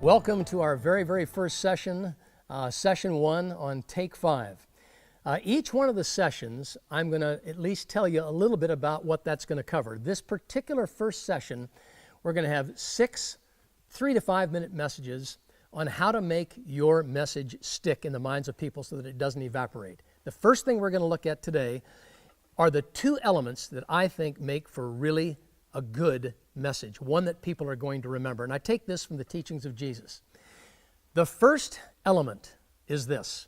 Welcome to our very first session, Session 1 on Take 5. Each one of the sessions, I'm going to at least tell you a little bit about what that's going to cover. This particular first session, we're going to have 6 3 to 5 minute messages on how to make your message stick in the minds of people so that it doesn't evaporate. The first thing we're going to look at today are the 2 elements that I think make for really a good message, one that people are going to remember. And I take this from the teachings of Jesus. The first element is this.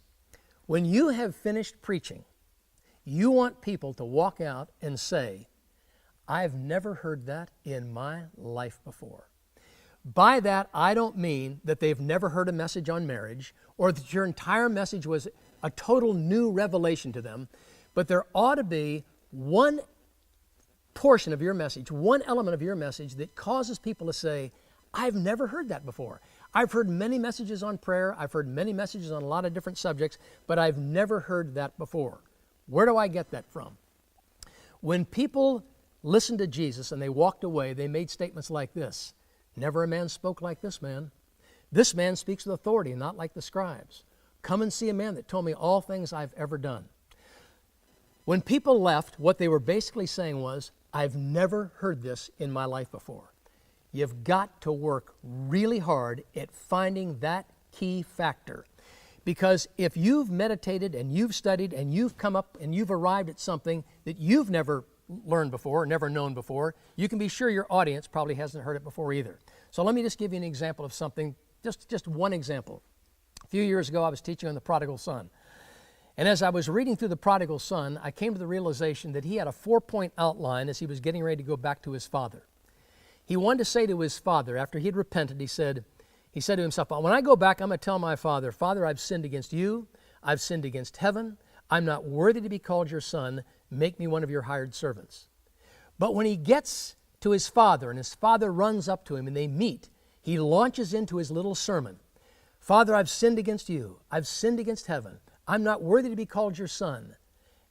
When you have finished preaching, you want people to walk out and say, I've never heard that in my life before. By that, I don't mean that they've never heard a message on marriage or that your entire message was a total new revelation to them, but there ought to be one portion of your message, one element of your message that causes people to say, I've never heard that before. I've heard many messages on prayer, I've heard many messages on a lot of different subjects, but I've never heard that before. Where do I get that from? When people listened to Jesus and they walked away, they made statements like this: never a man spoke like this man. This man speaks with authority, not like the scribes. Come and see a man that told me all things I've ever done. When people left, what they were basically saying was, I've never heard this in my life before. You've got to work really hard at finding that key factor. Because if you've meditated and you've studied and you've come up and you've arrived at something that you've never learned before, or never known before, you can be sure your audience probably hasn't heard it before either. So let me just give you an example of something, just one example. A few years ago, I was teaching on the prodigal son. And as I was reading through the prodigal son, I came to the realization that he had a 4-point outline as he was getting ready to go back to his father. He wanted to say to his father, after he had repented, he said to himself, when I go back, I'm going to tell my father, Father, I've sinned against you, I've sinned against heaven, I'm not worthy to be called your son, make me one of your hired servants. But when he gets to his father, and his father runs up to him and they meet, he launches into his little sermon. Father, I've sinned against you, I've sinned against heaven, I'm not worthy to be called your son.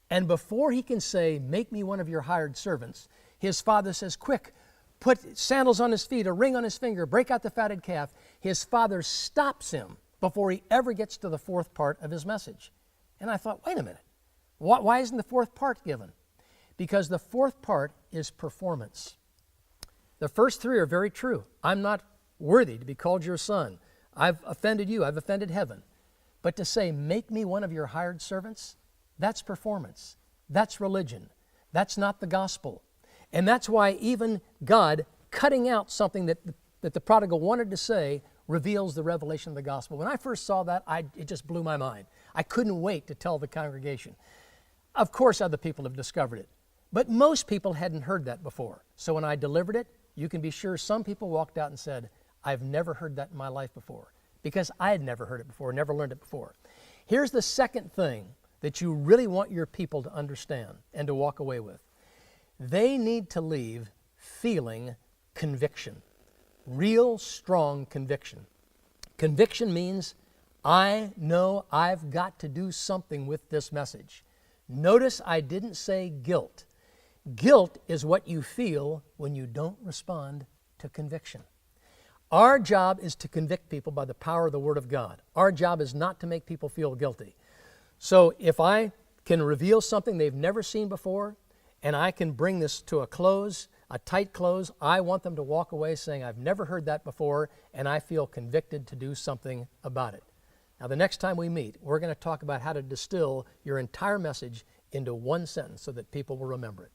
And before he can say, make me one of your hired servants, his father says, quick, put sandals on his feet, a ring on his finger, break out the fatted calf. His father stops him before he ever gets to the 4th part of his message. And I thought, wait a minute, why isn't the 4th part given? Because the 4th part is performance. The first 3 are very true. I'm not worthy to be called your son. I've offended you, I've offended heaven. But to say, make me one of your hired servants, that's performance. That's religion. That's not the gospel. And that's why even God cutting out something that the prodigal wanted to say reveals the revelation of the gospel. When I first saw that, it just blew my mind. I couldn't wait to tell the congregation. Of course, other people have discovered it. But most people hadn't heard that before. So when I delivered it, you can be sure some people walked out and said, I've never heard that in my life before. Because I had never heard it before, never learned it before. Here's the second thing that you really want your people to understand and to walk away with. They need to leave feeling conviction, real strong conviction. Conviction means, I know I've got to do something with this message. Notice I didn't say guilt. Guilt is what you feel when you don't respond to conviction. Our job is to convict people by the power of the Word of God. Our job is not to make people feel guilty. So if I can reveal something they've never seen before, and I can bring this to a close, a tight close, I want them to walk away saying, I've never heard that before, and I feel convicted to do something about it. Now, the next time we meet, we're going to talk about how to distill your entire message into one sentence so that people will remember it.